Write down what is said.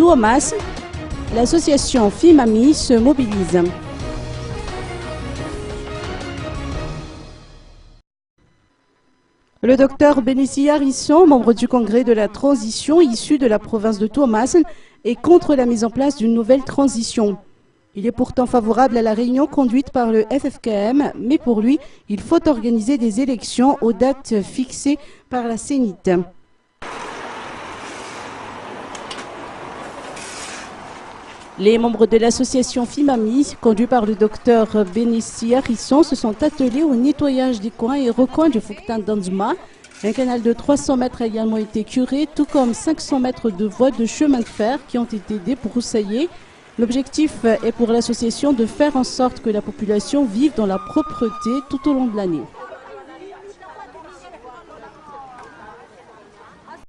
Touamas, l'association FIMAMI se mobilise. Le docteur Bénécia Risson, membre du congrès de la transition issu de la province de Touamas, est contre la mise en place d'une nouvelle transition. Il est pourtant favorable à la réunion conduite par le FFKM, mais pour lui, il faut organiser des élections aux dates fixées par la Sénite. Les membres de l'association FIMAMI, conduits par le docteur Bénécia Risson, se sont attelés au nettoyage des coins et recoins du Fouctin d'Anzuma. Un canal de 300 mètres a également été curé, tout comme 500 mètres de voies de chemin de fer qui ont été débroussaillées. L'objectif est pour l'association de faire en sorte que la population vive dans la propreté tout au long de l'année.